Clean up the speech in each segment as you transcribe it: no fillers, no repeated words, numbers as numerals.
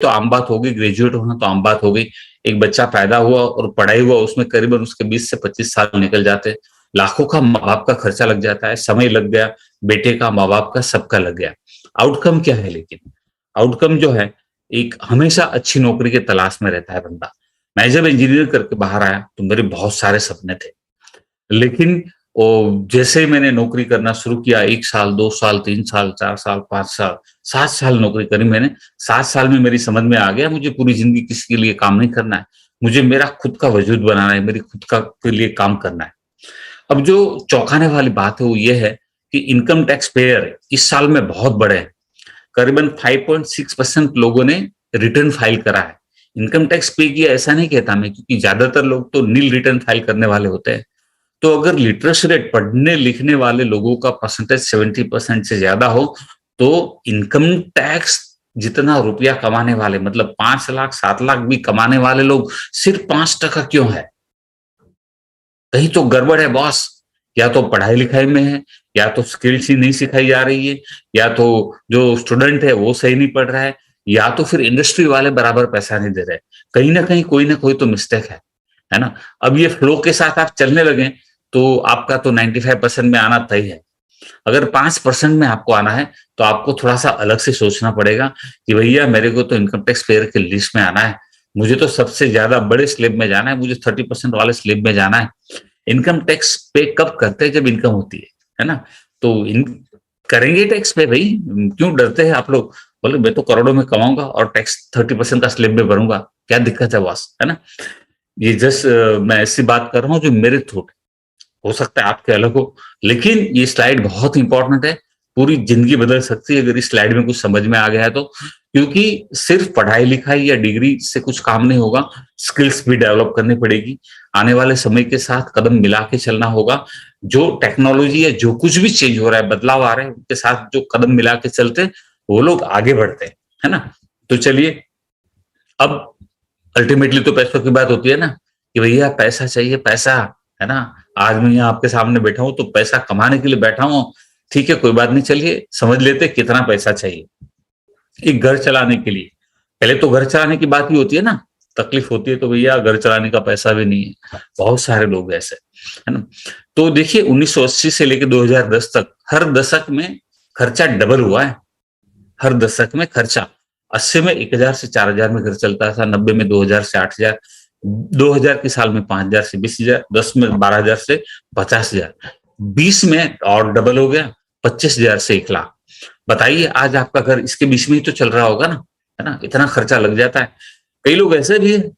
तो आम बात हो गई, ग्रेजुएट होना तो आम बात हो गई। एक बच्चा पैदा हुआ और पढ़ाई हुआ, उसमें करीबन उसके 20 से 25 साल निकल जाते हैं। लाखों का माँ-बाप का खर्चा लग जाता है, समय लग गया, बेटे का, माँ-बाप का, सबका लग गया। आउटकम क्या है लेकिन? आउटकम जो है, एक हमेशा अच्छी नौकरी की तलाश में रहता है बंदा। मैं जब इंजीनियर करके बाहर आया, तो मेरे बहुत सारे सपने थे। लेकिन जैसे ही मैंने नौकरी करना शुरू किया, 1 साल, 2 साल, 3 साल, 4 साल, 5 साल, 7 साल नौकरी करी मैंने। 7 साल में मेरी समझ में आ गया, मुझे पूरी ज़िंदगी किसी के लिए काम नहीं करना है। मुझे मेरा खुद का वजूद बनाना है, मेरी खुद का के लिए काम करना है। अब जो चौंकाने वाली बात है वो ये है कि इनकम टैक्स पेयर इस साल में बहुत बढ़े हैं। करीबन 5.6% लोगों ने रिटर्न फाइल करा है। इनकम टैक्स पे किया ऐसा नहीं कहता मैं, क्योंकि ज़्यादातर लोग तो नील रिटर्न फाइल करने वाले होते हैं। तो अगर लिटरेसी रेट, पढ़ने लिखने वाले लोगों का परसेंटेज 70% से ज्यादा हो, तो इनकम टैक्स जितना रुपया कमाने वाले, मतलब 5 लाख 7 लाख भी कमाने वाले लोग सिर्फ 5% क्यों है? कहीं तो गड़बड़ है बॉस। या तो पढ़ाई लिखाई में है, या तो स्किल्स ही नहीं सिखाई जा रही है, या तो जो स्टूडेंट है वो सही नहीं पढ़ रहा है, या तो फिर इंडस्ट्री वाले बराबर पैसा नहीं दे रहे। कहीं ना कोई तो मिस्टेक है ना? अब ये फ्लो के साथ आप चलने लगे, तो आपका तो 95% में आना तय है। अगर 5% में आपको आना है, तो आपको थोड़ा-सा अलग से सोचना पड़ेगा कि भैया मेरे को तो इनकम टैक्स पेयर की लिस्ट में आना है। मुझे तो सबसे ज़्यादा बड़े स्लैब में जाना है, मुझे 30% वाले स्लैब में जाना है। इनकम टैक्स पे कब करते हैं? जब इनकम होती है ना? तो इन करेंगे टैक्स पे भई, क्यों डरते हैं आप लोग? बोले मैं तो करोड़ों में कमाऊँगा और टैक्स 30% का स्लैब में भरूँगा, क्या दिक्कत है बॉस? है ना? ये जस्ट मैं ऐसी बात कर रहा हूँ जो मेरे थ्रू हो सकता है आपके अलग हो, लेकिन ये स्लाइड बहुत इंपॉर्टेंट है। पूरी ज़िंदगी बदल सकती है अगर इस स्लाइड में कुछ समझ में आ गया है तो। क्योंकि सिर्फ पढ़ाई-लिखाई या डिग्री से कुछ काम नहीं होगा, स्किल्स भी डेवलप करनी पड़ेगी। आने वाले समय के साथ कदम मिला के चलना होगा। जो टेक्नोलॉजी या जो कुछ भी चेंज हो रहा है, बदलाव आ रहे हैं, उनके साथ जो कदम मिला के चलते हैं, वो लोग आगे बढ़ते हैं। है ना? तो चलिए, अब अल्टीमेटली तो पैसों की बात होती है ना, कि भैया पैसा चाहिए, पैसा, है ना? आज मैं यहाँ आपके सामने बैठा हूँ तो पैसा कमाने के लिए बैठा हूँ। ठीक है, कोई बात नहीं, चलिए समझ लेते हैं कितना पैसा चाहिए एक घर चलाने के लिए। पहले तो घर चलाने की बात ही होती है ना, तकलीफ होती है तो भैया घर चलाने का पैसा भी नहीं है। बहुत सारे लोग ऐसे, है ना? तो देखिए 1980 से लेके 2010 तक हर दशक में खर्चा डबल हुआ है। हर दशक में खर्चा 80 में 1000 से 4000 में घर चलता था, 90 में 2000 से 8000, 2000 के साल में 5000 से 20000, 10 में 12000 से 50000, 20 में और डबल हो गया, 25000 से 1 लाख। बताइए आज आपका घर इसके बीच में ही तो चल रहा होगा ना, है ना? इतना खर्चा लग जाता है। कई लोग ऐसे भी हैं,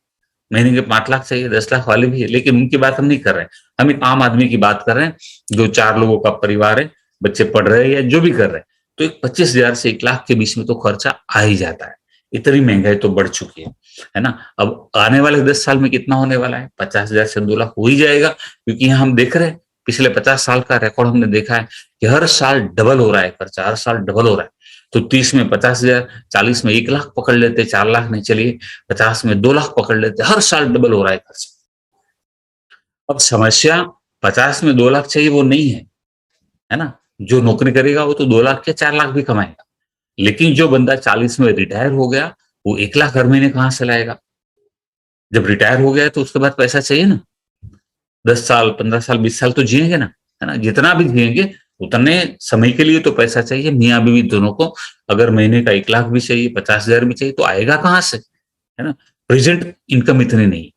महीने के 5 लाख चाहिए, 10 लाख वाले भी है, लेकिन उनकी बात हम नहीं कर रहे हैं। हम एक आम आदमी की बात कर रहे हैं, जो 4 लोगों का परिवार है, बच्चे पढ़ रहे हैं या जो भी कर रहे हैं। तो एक 25,000 से 1 लाख के बीच में तो खर्चा आ ही जाता है। इतनी महँगाई तो बढ़ चुकी है ना? अब आने वाले 10 साल में कितना होने वाला है? 50,000 से 2 लाख हो ही जाएगा, क्योंकि यहाँ हम देख रहे हैं, पिछले 50 साल का रिकॉर्ड हमने देखा है कि हर साल डबल हो रहा है खर्चा, हर साल डबल हो रहा है। तो 30 में 50,000, 40 में 1 लाख पकड़ लेते, 4 लाख नहीं चलिए, 50 में 2 लाख पकड़ लेते, हर साल डबल हो रहा है खर्चा। अब समस्या 50 में 2 लाख चाहिए वो नहीं है ना? जो नौकरी करेगा वो तो 2 लाख या 4 लाख भी कमाएगा। लेकिन जो बंदा 40 में रिटायर हो गया, वो 1 लाख हर महीने कहाँ से लाएगा? जब रिटायर हो गया है तो उसके बाद पैसा चाहिए ना। 10 साल, 15 साल, 20 साल तो जिएँगे ना, है ना? जितना भी जिएँगे, उतने समय के लिए तो पैसा चाहिए मियाँ-बीवी दोनों को। अगर महीने का 1 लाख भी चाहिए, 50,000 भी चाहिए, तो आएगा कहाँ से? है ना? प्रेज़ेंट इनकम इतनी नहीं।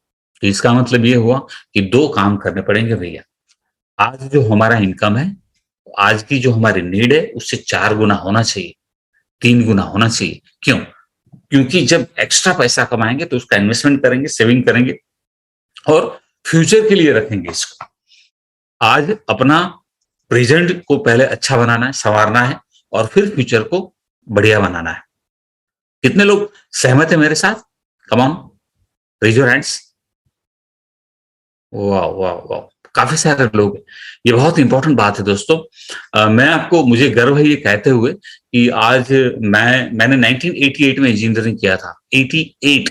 तो इसका मतलब ये हुआ कि 2 काम करने पड़ेंगे भैया। आज जो हमारा इनकम है, आज की जो हमारी नीड है, उससे 4 गुना होना चाहिए, 3 गुना होना चाहिए। क्यों? क्योंकि जब एक्स्ट्रा पैसा कमाएँगे, तो उसका इन्वेस्टमेंट करेंगे, सेविंग करेंगे और फ्यूचर के लिए रखेंगे इसको। आज अपना प्रेजेंट को पहले अच्छा बनाना है, सँवारना है और फिर फ्यूचर को बढ़िया बनाना है। कितने लोग सहमत हैं मेरे साथ? Come on, raise your hands. वाह, वाह, वाह! काफ़ी सारे लोग हैं। ये बहुत इम्पोर्टेंट बात है दोस्तों। मैं आपको मुझे गर्व है ये कहते हुए कि आज मैंने 1988 में इंजीनियरिंग किया था, 88,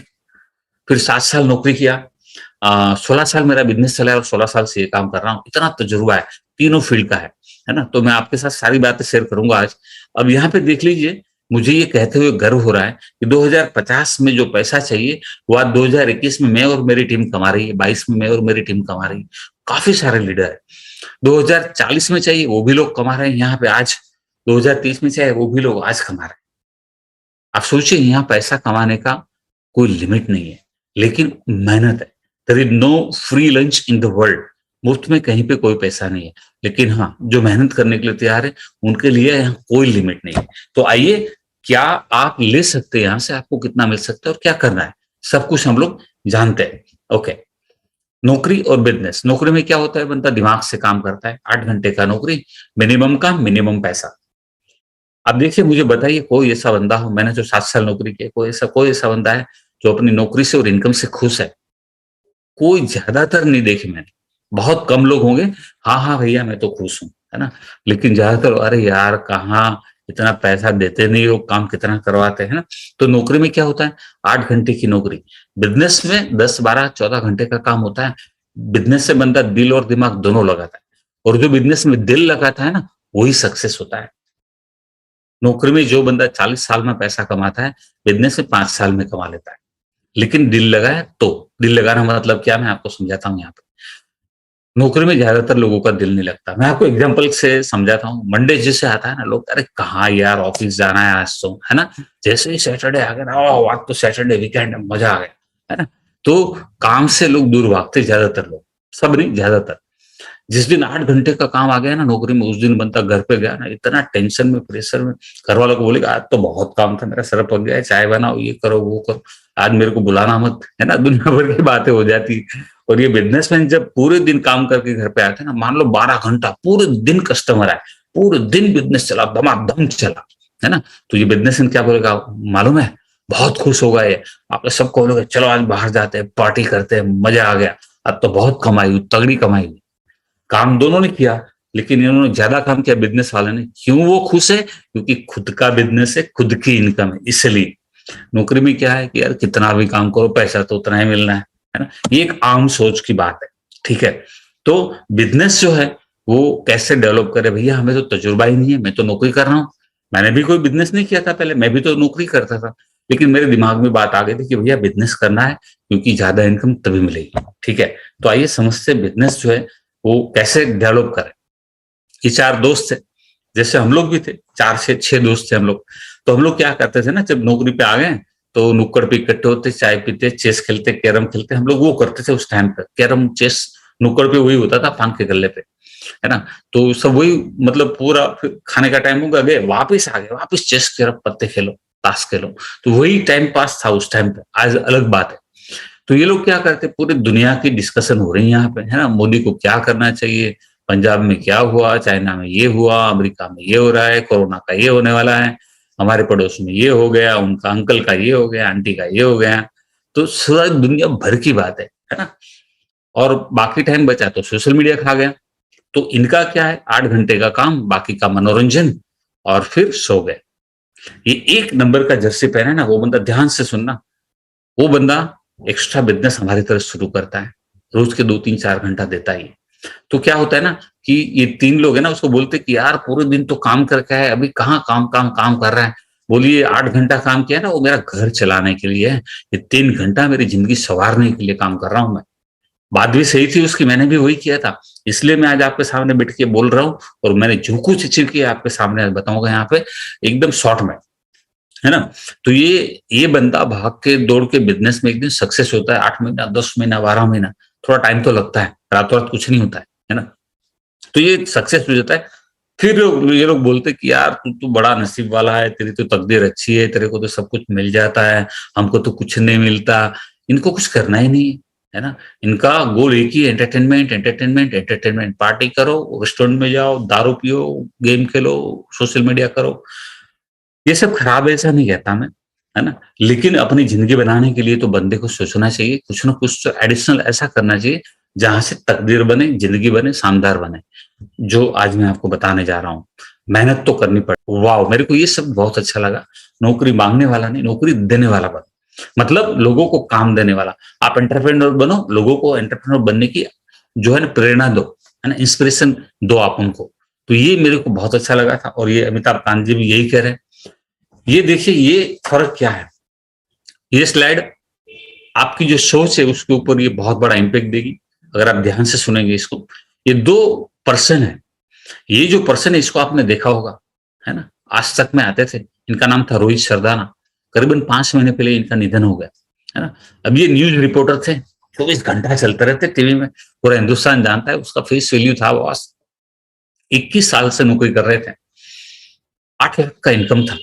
फिर 7 साल नौकरी किया। 16 साल मेरा बिज़नेस चला है और 16 साल से ये काम कर रहा हूँ। इतना तजुर्बा है, तीनों फ़ील्ड का है ना? तो मैं आपके साथ सारी बातें शेयर करूँगा आज। अब यहाँ पे देख लीजिए, मुझे ये कहते हुए गर्व हो रहा है कि 2050 में जो पैसा चाहिए वो आज 2021 में मैं और मेरी टीम कमा रही है, 22 में मैं और मेरी टीम कमा रही है। काफी सारे लीडर है। 2040 में चाहिए वो भी लोग कमा रहे हैं यहाँ पे आज, 2030 में चाहिए वो भी लोग आज कमा रहे हैं। आप सोचिए यहाँ पैसा कमाने का कोई लिमिट नहीं है, लेकिन मेहनत है। There is no free lunch in the world. मुफ्त में कहीं पे कोई पैसा नहीं है, लेकिन हाँ, जो मेहनत करने के लिए तैयार है उनके लिए यहाँ कोई लिमिट नहीं है। तो आइए, क्या आप ले सकते हैं यहाँ से, आपको कितना मिल सकता है और क्या करना है, सब कुछ हम लोग जानते हैं। ओके, नौकरी और बिजनेस। नौकरी में क्या होता है, बंदा दिमाग से काम करता है, 8 घंटे का नौकरी, मिनिमम काम मिनिमम पैसा। अब देखिए, मुझे बताइए कोई ऐसा बंदा हो, मैंने जो 7 साल नौकरी की, कोई ऐसा बंदा है जो अपनी नौकरी से और इनकम से खुश है? कोई, ज्यादातर नहीं देखे मैंने। बहुत कम लोग होंगे, हाँ हाँ भैया मैं तो खुश हूँ, है ना। लेकिन ज्यादातर अरे यार कहाँ, इतना पैसा देते नहीं, लोग काम कितना करवाते हैं ना। तो नौकरी में क्या होता है, 8 घंटे की नौकरी। बिजनेस में 10, 12, 14 घंटे का काम होता है। बिजनेस से बंदा दिल और दिमाग दोनों लगाता है, और जो बिजनेस में दिल लगाता है ना, वही सक्सेस होता है। नौकरी में जो बंदा 40 साल में पैसा कमाता है, बिजनेस में 5 साल में कमा लेता है। लेकिन दिल लगाए तो, दिल लगाना मतलब क्या, मैं आपको समझाता हूँ यहाँ पे। नौकरी में ज्यादातर लोगों का दिल नहीं लगता। मैं आपको एग्जांपल से समझाता हूँ। मंडे जैसे आता है ना, लोग अरे कहाँ यार ऑफिस जाना है आज तो, है ना। जैसे ही सैटरडे आ गया ना, आज तो सैटरडे वीकेंड है, मजा आ गया, है ना। तो काम से लोग दूर भागते, ज्यादातर लोग, सब नहीं ज्यादातर। जिस दिन 8 घंटे का काम आ गया ना नौकरी में, उस दिन बनता घर पे गया ना, इतना टेंशन में, प्रेशर में, घर वालों को बोलेगा आज तो बहुत काम था, मेरा सर पक गया है, चाय बनाओ, ये करो वो करो, आज मेरे को बुलाना मत, है ना। दुनिया भर की बातें हो जाती। और ये बिजनेसमैन जब पूरे दिन काम करके घर पे आते हैं ना, मान लो 12 घंटा पूरे दिन कस्टमर आए, पूरे दिन बिजनेस चला, दमादम चला, है ना। तो ये बिजनेसमैन क्या बोलेगा मालूम है, बहुत खुश होगा ये। आप सबको बोलोगे चलो आज बाहर जाते हैं, पार्टी करते हैं, मजा आ गया, अब तो बहुत कमाई हुई, तगड़ी कमाई हुई। काम दोनों ने किया, लेकिन इन्होंने ज्यादा काम किया बिजनेस वाले ने। क्यों वो खुश है? क्योंकि खुद का बिजनेस है, खुद की इनकम है, इसलिए। नौकरी में क्या है कि यार कितना भी काम करो पैसा तो उतना ही मिलना है ना। ये एक आम सोच की बात है, ठीक है। तो बिजनेस जो है वो कैसे डेवलप करे, भैया हमें तो तजुर्बा ही नहीं है, मैं तो नौकरी कर रहा हूँ, मैंने भी कोई बिजनेस नहीं किया था पहले, मैं भी तो नौकरी करता था। लेकिन मेरे दिमाग में बात आ गई थी कि भैया बिजनेस करना है, क्योंकि ज्यादा इनकम तभी मिलेगी, ठीक है। तो आइए समझते बिजनेस जो है वो कैसे डेवलप करें। ये 4 दोस्त थे, जैसे हम लोग भी थे, 4 से 6 दोस्त थे हम लोग। तो हम लोग क्या करते थे ना, जब नौकरी पे आ गए तो नुक्कड़ पे इकट्ठे होते, चाय पीते, चेस खेलते, कैरम खेलते। हम लोग वो करते थे उस टाइम पे, कैरम चेस नुक्कड़ पे वही होता था, पान के गल्ले पे, है ना। तो सब वही, मतलब पूरा फिर खाने का टाइम होगा, गए वापिस आ गए, वापिस चेस कैरम पत्ते खेलो, ताश खेलो। तो वही टाइम पास था उस टाइम पे, आज अलग बात है। तो ये लोग क्या करते, पूरी दुनिया की डिस्कशन हो रही है यहाँ पे, है ना। मोदी को क्या करना चाहिए, पंजाब में क्या हुआ, चाइना में ये हुआ, अमेरिका में ये हो रहा है, कोरोना का ये होने वाला है, हमारे पड़ोस में ये हो गया, उनका अंकल का ये हो गया, आंटी का ये हो गया। तो सारी दुनिया भर की बात है ना। और बाकी टाइम बचा तो सोशल मीडिया खा गया। तो इनका क्या है, 8 घंटे का काम, बाकी का मनोरंजन, और फिर सो गए। ये 1 नंबर का जर्सी पहने ना वो बंदा, ध्यान से सुनना, वो बंदा एक्स्ट्रा बिजनेस हमारी तरफ शुरू करता है, रोज के 2, 3, 4 घंटा देता ही। तो क्या होता है ना कि ये 3 लोग है ना, उसको बोलते कि यार पूरे दिन तो काम करके है, अभी कहाँ काम काम काम कर रहा है। बोलिए 8 घंटा काम किया ना, वो मेरा घर चलाने के लिए है, ये 3 घंटा मेरी जिंदगी संवारने के लिए काम कर रहा हूं मैं। बात भी सही थी उसकी, मैंने भी वही किया था, इसलिए मैं आज आपके सामने बैठ के बोल रहा हूँ। और मैंने जो कुछ अचीव किया आपके सामने बताऊंगा यहाँ पे, एकदम शॉर्ट में, है ना। तो ये बंदा भाग के दौड़ के बिजनेस में एक दिन सक्सेस होता है, 8 महीना, 10 महीना, 12 महीना, थोड़ा टाइम तो लगता है, रातों रात कुछ नहीं होता है ना। तो ये सक्सेस हो जाता है। फिर ये लोग बोलते कि यार तू बड़ा नसीब वाला है, तेरी तो तकदीर अच्छी है, तेरे को तो सब कुछ मिल जाता है, हमको तो कुछ नहीं मिलता। इनको कुछ करना ही नहीं है ना। इनका गोल एक ही, एंटरटेनमेंट एंटरटेनमेंट एंटरटेनमेंट। पार्टी करो, रेस्टोरेंट में जाओ, दारू पियो, गेम खेलो, सोशल मीडिया करो। ये सब खराब है ऐसा नहीं कहता मैं, है ना। लेकिन अपनी जिंदगी बनाने के लिए तो बंदे को सोचना चाहिए, कुछ ना कुछ तो एडिशनल ऐसा करना चाहिए जहां से तकदीर बने, जिंदगी बने, शानदार बने। जो आज मैं आपको बताने जा रहा हूँ, मेहनत तो करनी पड़े। वाह, मेरे को ये सब बहुत अच्छा लगा। नौकरी मांगने वाला नहीं, नौकरी देने वाला बनो, मतलब लोगों को काम देने वाला। आप एंटरप्रेन्योर बनो, लोगों को एंटरप्रेन्योर बनने की जो है ना प्रेरणा दो, है ना, इंस्पिरेशन दो आप उनको। तो ये मेरे को बहुत अच्छा लगा था, और ये अमिताभ कांत जी भी यही कह रहे हैं। ये देखिए ये फर्क क्या है। ये स्लाइड आपकी जो सोच है उसके ऊपर ये बहुत बड़ा इम्पैक्ट देगी अगर आप ध्यान से सुनेंगे इसको। ये 2 पर्सन है। ये जो पर्सन है इसको आपने देखा होगा, है ना? आज तक में आते थे। इनका नाम था रोहित सरदाना। करीबन 5 महीने पहले इनका निधन हो गया, है ना? अब ये न्यूज रिपोर्टर थे, 24 घंटा चलते रहते टीवी में, पूरा हिंदुस्तान जानता है। उसका फेस वैल्यू था, वो 21 साल से नौकरी कर रहे थे, 8 लाख का इनकम था।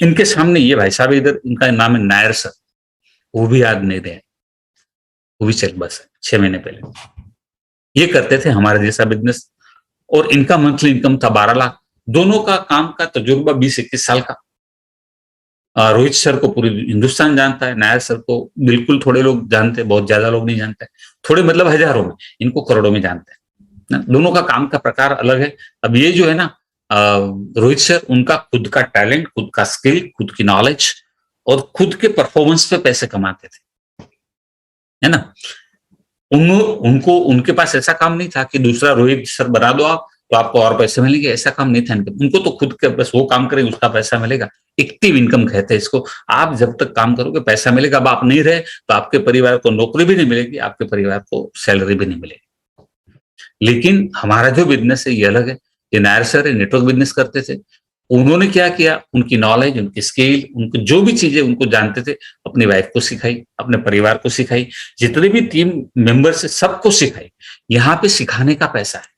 इनके सामने ये भाई साहब इधर, इनका नाम है नायर सर, वो भी याद नहीं रहे, वो भी चल बस 6 महीने पहले। ये करते थे हमारे जैसा बिजनेस और इनका मंथली इनकम था 12 लाख। दोनों का काम का तजुर्बा 20-21 साल का। रोहित सर को पूरी हिंदुस्तान जानता है, नायर सर को बिल्कुल थोड़े लोग जानते हैं, बहुत ज्यादा लोग नहीं जानते, थोड़े मतलब हजारों में, इनको करोड़ों में जानते हैं। दोनों का काम का प्रकार अलग है। अब ये जो है ना रोहित सर, उनका खुद का टैलेंट, खुद का स्किल, खुद की नॉलेज और खुद के परफॉर्मेंस पे पैसे कमाते थे, है ना? उनको उनके पास ऐसा काम नहीं था कि दूसरा रोहित सर बना दो आप तो आपको और पैसे मिलेंगे, ऐसा काम नहीं था इनके। उनको तो खुद के बस वो काम करेंगे उसका पैसा मिलेगा। एक्टिव इनकम कहते हैं इसको। आप जब तक काम करोगे पैसा मिलेगा। अब आप नहीं रहे तो आपके परिवार को नौकरी भी नहीं मिलेगी, आपके परिवार को सैलरी भी नहीं मिलेगी। लेकिन हमारा जो बिजनेस है ये अलग है। ये नायर सर नेटवर्क बिजनेस करते थे। उन्होंने क्या किया, उनकी नॉलेज, उनकी स्किल, उनको जो भी चीजें उनको जानते थे, अपनी वाइफ को सिखाई, अपने परिवार को सिखाई, जितने भी टीम मेंबर्स है सबको सिखाई। यहाँ पे सिखाने का पैसा है।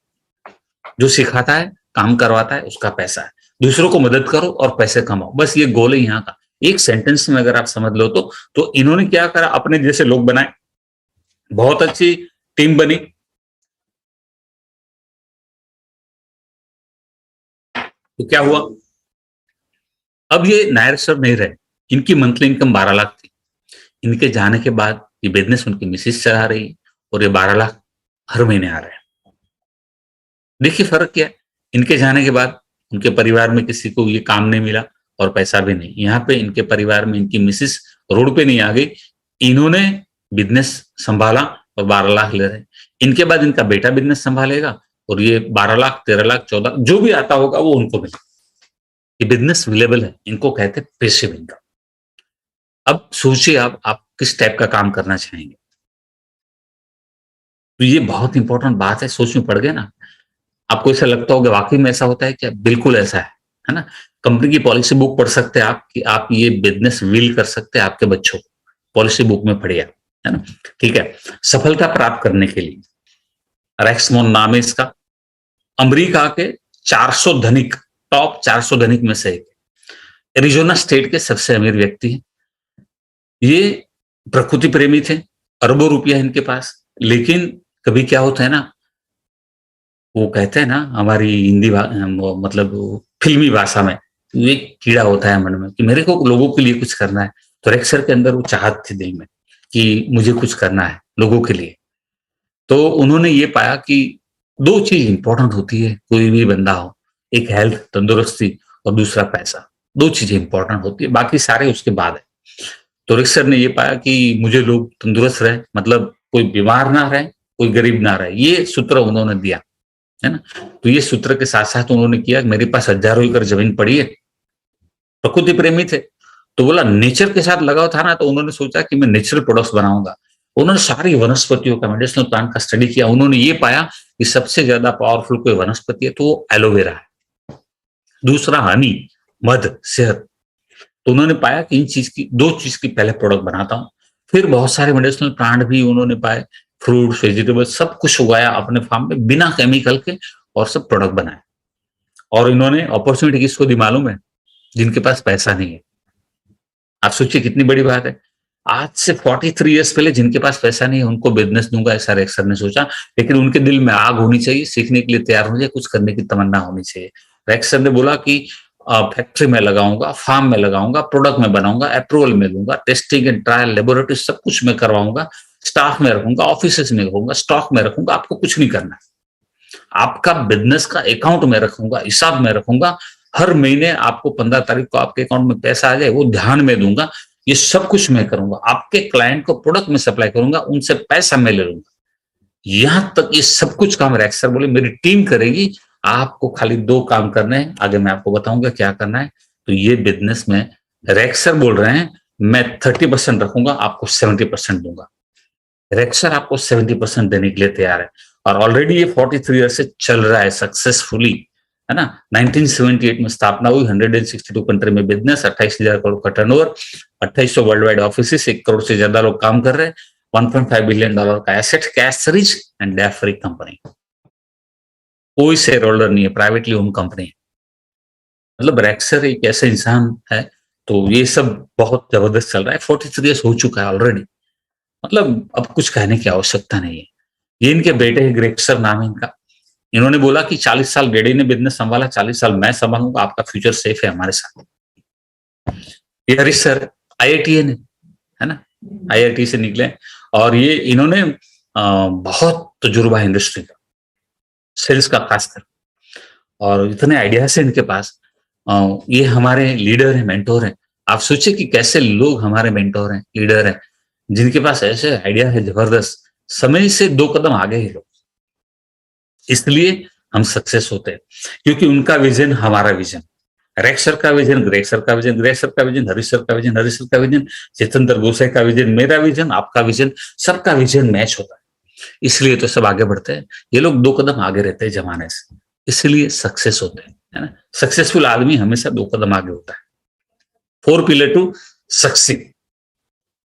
जो सिखाता है, काम करवाता है, उसका पैसा है। दूसरों को मदद करो और पैसे कमाओ, बस ये गोल है यहाँ का। एक सेंटेंस में अगर आप समझ लो तो इन्होंने क्या करा, अपने जैसे लोग बनाए, बहुत अच्छी टीम बनी। तो क्या हुआ, अब ये नायर सर नहीं रहे, इनकी मंथली इनकम 12 लाख थी। इनके जाने के बाद ये बिजनेस उनकी मिसेज चला रही है और ये 12 लाख हर महीने आ रहे हैं। देखिए फर्क क्या है। इनके जाने के बाद उनके परिवार में किसी को ये काम नहीं मिला और पैसा भी नहीं। यहाँ पे इनके परिवार में इनकी मिसेस रोड पे नहीं आ गई, इन्होंने बिजनेस संभाला और 12 लाख ले रहे। इनके बाद इनका बेटा बिजनेस संभालेगा और ये 12 लाख, 13 लाख, 14 जो भी आता होगा वो उनको मिलेगा। ये बिजनेस विलेबल है, इनको कहते हैं पैसिव इनकम। अब सोचिए आप किस टाइप का काम करना चाहेंगे। तो ये बहुत इंपॉर्टेंट बात है, सोच में पड़ गए ना। आपको ऐसा लगता होगा वाकई में ऐसा होता है क्या? बिल्कुल ऐसा है ना? कंपनी की पॉलिसी बुक पढ़ सकते हैं आप कि आप ये बिजनेस विल कर सकते हैं आपके बच्चों को, पॉलिसी बुक में पढ़िए, है ना? ठीक है। सफलता प्राप्त करने के लिए रेक्समोन नाम है इसका, अमेरिका के 400 धनिक, टॉप 400 धनिक में से एक, एरिजोना स्टेट के सबसे अमीर व्यक्ति हैं। ये प्रकृति प्रेमी थे, अरबों रुपया इनके पास। लेकिन कभी क्या होता है ना, वो कहते हैं ना हमारी हिंदी मतलब फिल्मी भाषा में, एक कीड़ा होता है मन में कि मेरे को लोगों के लिए कुछ करना है। तो रेक्सर के अंदर वो चाहत थी दिल में कि मुझे कुछ करना है लोगों के लिए। तो उन्होंने ये पाया कि 2 चीज इंपॉर्टेंट होती है, कोई भी बंदा हो, एक हेल्थ, तंदुरुस्ती, और दूसरा पैसा। 2 चीजें इंपॉर्टेंट होती है, बाकी सारे उसके बाद है। तो रेक्सर ने ये पाया कि मुझे लोग तंदुरुस्त रहे, मतलब कोई बीमार ना रहे, कोई गरीब ना रहे, ये सूत्र उन्होंने दिया, है ना? तो ये सूत्र के साथ साथ उन्होंने किया, मेरे पास हजारों एकड़ जमीन पड़ी है, प्रकृति प्रेमी थे, तो बोला नेचर के साथ लगाव था ना, तो उन्होंने सोचा कि मैं नेचुरल प्रोडक्ट्स बनाऊंगा। उन्होंने सारी वनस्पतियों का, मेडिसिनल प्लांट का स्टडी किया। उन्होंने ये पाया कि सबसे ज्यादा पावरफुल कोई वनस्पति है तो वो एलोवेरा है। दूसरा हनी, मध, शहद। तो उन्होंने पाया कि इन चीज की, 2 चीज की पहले प्रोडक्ट बनाता हूं। फिर बहुत सारे मेडिसिनल प्लांट भी उन्होंने पाए, फ्रूट्स, वेजिटेबल्स, सब कुछ उगाया अपने फार्म में बिना केमिकल के, और सब प्रोडक्ट बनाए। और इन्होंने अपॉर्चुनिटी किसको दी मालूम है? जिनके पास पैसा नहीं है। आप सोचिए कितनी बड़ी बात है। आज से 43 ईयर्स पहले जिनके पास पैसा नहीं है उनको बिजनेस दूंगा, ऐसा रेक्सर ने सोचा। लेकिन उनके दिल में आग होनी चाहिए, सीखने के लिए तैयार होना चाहिए, कुछ करने की तमन्ना होनी चाहिए। रेक्सर ने बोला कि फैक्ट्री में लगाऊंगा, फार्म में लगाऊंगा, प्रोडक्ट में बनाऊंगा, अप्रूवल में लूंगा, टेस्टिंग एंड ट्रायल, लेबोरेटरी सब कुछ मैं करवाऊंगा, स्टाफ में रखूंगा, ऑफिस में रखूंगा, स्टॉक में रखूंगा, आपको कुछ नहीं करना। आपका बिजनेस का अकाउंट में रखूंगा, हिसाब में रखूंगा, हर महीने आपको 15 तारीख को आपके अकाउंट में पैसा आ जाए वो ध्यान में दूंगा, ये सब कुछ मैं करूंगा। आपके क्लाइंट को प्रोडक्ट में सप्लाई करूंगा, उनसे पैसा मैं ले लूंगा। यहां तक ये सब कुछ काम रेक्सर बोले मेरी टीम करेगी, आपको खाली 2 काम करने हैं, आगे मैं आपको बताऊंगा क्या करना है। तो ये बिजनेस में रेक्सर बोल रहे हैं मैं 30% रखूंगा, आपको 70% दूंगा। रेक्सर आपको 70% देने के लिए तैयार है और ऑलरेडी ये 43 ईयर से चल रहा है सक्सेसफुली, है ना। 1978 में स्थापना हुई, 162 कंट्री में बिजनेस, 28,000 करोड़ का turnover, 2800 world wide office, 1 crore से ज्यादा लोग काम कर रहे हैं, $1.5 बिलियन का asset, cash rich and debt free company. कोई शेयर होल्डर नहीं है, प्राइवेटली ओन कंपनी है। मतलब रेक्सर एक ऐसा इंसान है, तो ये सब बहुत जबरदस्त चल रहा है। 43 ईयर्स हो चुका है ऑलरेडी, मतलब अब कुछ कहने की आवश्यकता नहीं है। ये इनके बेटे है, ग्रेक्सर नाम है इनका। इन्होंने बोला कि 40 साल डैडी ने बिजनेस संभाला, 40 साल मैं संभालूंगा, आपका फ्यूचर सेफ है हमारे साथ। ये हरीश सर IITN है ना, IIT से निकले और ये इन्होंने बहुत तजुर्बा है इंडस्ट्री का, सेल्स का खासकर, और इतने आइडियाज है इनके पास। ये हमारे लीडर हैं, मेंटोर हैं। आप सोचिए कि कैसे लोग हमारे मेंटोर हैं, लीडर हैं, जिनके पास ऐसे आइडिया है जबरदस्त, समय से 2 कदम आगे ही लोग। इसलिए हम सक्सेस होते हैं क्योंकि उनका विजन हमारा विजन, रेक्सर का विजन, ग्रेक्सर का विजन, ग्रेक्सर का विजन, हरीशर का विजन, हरीशर का विजन, जितेंद्र गोसाई का विजन, मेरा विजन, आपका विजन, सबका विजन मैच होता है। इसलिए तो सब आगे बढ़ते हैं। ये लोग 2 कदम आगे रहते हैं जमाने से, इसलिए सक्सेस होते हैं, है ना। सक्सेसफुल आदमी हमेशा 2 कदम आगे होता है। 4 पिलर टू सक्सीड।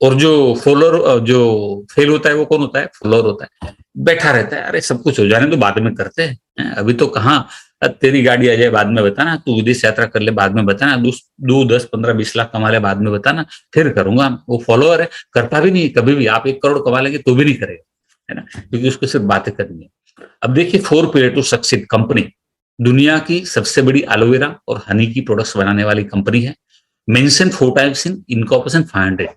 और जो फॉलोअर, जो फेल होता है वो कौन होता है? फॉलोअर होता है, बैठा रहता है, अरे सब कुछ हो जाने तो बाद में करते हैं, अभी तो कहाँ, तेरी गाड़ी आ जाए बाद में बताना, तू विदेश यात्रा कर ले बाद में बताना, 2, 10, 15, 20 लाख कमा ले बाद में बताना, फिर करूंगा। वो फॉलोअर है, करता भी नहीं कभी भी। आप 1 करोड़ कमा लेंगे तो भी नहीं करेगा, है ना, क्योंकि उसको सिर्फ बातें करनी है। अब देखिए 4 पिलर टू सक्सीड कंपनी दुनिया की सबसे बड़ी एलोवेरा और हनी की प्रोडक्ट्स बनाने वाली कंपनी है। मेंशन 4 टाइम्स इन इनकॉर्पोरेशन 500,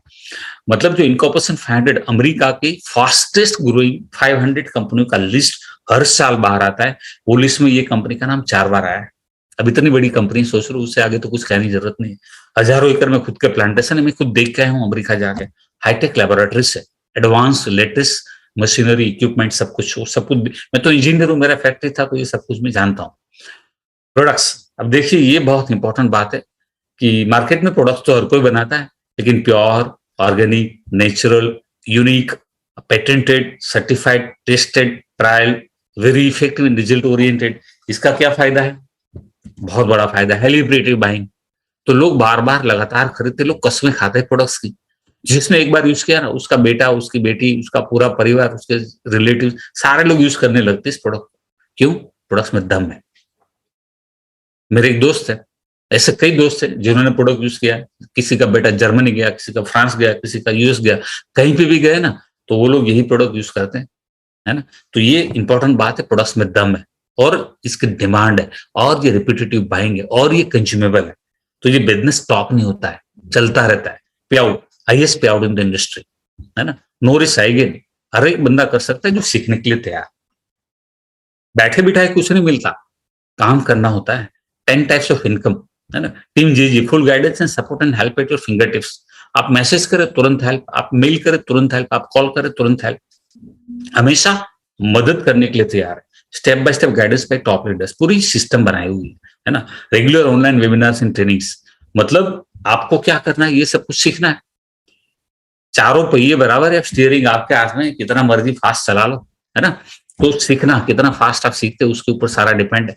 मतलब जो इनकॉर्पोरेशन 500 अमेरिका की फास्टेस्ट ग्रोइंग 500 कंपनियों का लिस्ट हर साल बाहर आता है। वो लिस्ट में ये कंपनी का नाम 4 बार आया है। अब इतनी बड़ी कंपनी सोच रहे हो, उससे आगे तो कुछ कहने की जरूरत नहीं है। हजारों एकड़ में खुद के प्लांटेशन है, मैं खुद देख के आया हूँ अमेरिका जाके। हाईटेक लेबोरेटरीज है, एडवांस लेटेस्ट मशीनरी, इक्विपमेंट, सब कुछ। मैं तो इंजीनियर हूँ, मेरा फैक्ट्री था, तो ये सब कुछ मैं जानता हूँ। प्रोडक्ट्स, अब देखिए ये बहुत इंपॉर्टेंट बात है कि मार्केट में प्रोडक्ट्स तो हर कोई बनाता है, लेकिन pure, organic, natural, unique, patented, certified, tested, trial, very effective and result oriented, इसका क्या फायदा है? बहुत बड़ा फायदा है, लिबरेटिव बाइंग। तो लोग बार बार लगातार खरीदते, लोग कस्में खाते हैं प्रोडक्ट्स की। जिसने एक बार यूज किया ना, उसका बेटा, उसकी बेटी, उसका पूरा परिवार, उसके रिलेटिव, सारे लोग यूज करने लगते इस प्रोडक्ट को। क्यों? प्रोडक्ट्स में दम है। मेरे एक दोस्त है, ऐसे कई दोस्त हैं जिन्होंने प्रोडक्ट यूज किया। किसी का बेटा जर्मनी गया, किसी का फ्रांस गया, किसी का US गया, कहीं पे भी गए ना, तो वो लोग यही प्रोडक्ट यूज करते हैं, है ना। तो ये इंपॉर्टेंट बात है, प्रोडक्ट्स में दम है और इसकी डिमांड है और ये रिपीटेटिव बाइंग है और ये कंज्यूमेबल है। तो ये बिजनेस स्टॉक नहीं होता है, चलता रहता है। पे आउट, हाईएस्ट पे आउट इन द इंडस्ट्री, है ना। नो रिस्क हाई, हर एक बंदा कर सकता है जो सीखने के लिए तैयार। बैठे बिठाए कुछ नहीं मिलता, काम करना होता है। 10 टाइप्स ऑफ इनकम, है ना। टीम जीजी, full guidance and support and help at your finger tips. आप मैसेज करें तुरंत हेल्प, आप मेल करें तुरंत हेल्प, आप कॉल करें तुरंत हेल्प, हमेशा मदद करने के लिए तैयार है। Step by step guidance bye top leaders, पूरी सिस्टम बनाई हुई है ना। Regular online webinars and trainings, मतलब आपको क्या करना है, ये सब कुछ सीखना है। चारों पहिए बराबर है, स्टीयरिंग आपके हाथ में, कितना मर्जी फास्ट चला लो, है ना। तो सीखना, कितना फास्ट आप सीखते हो उसके ऊपर सारा डिपेंड है।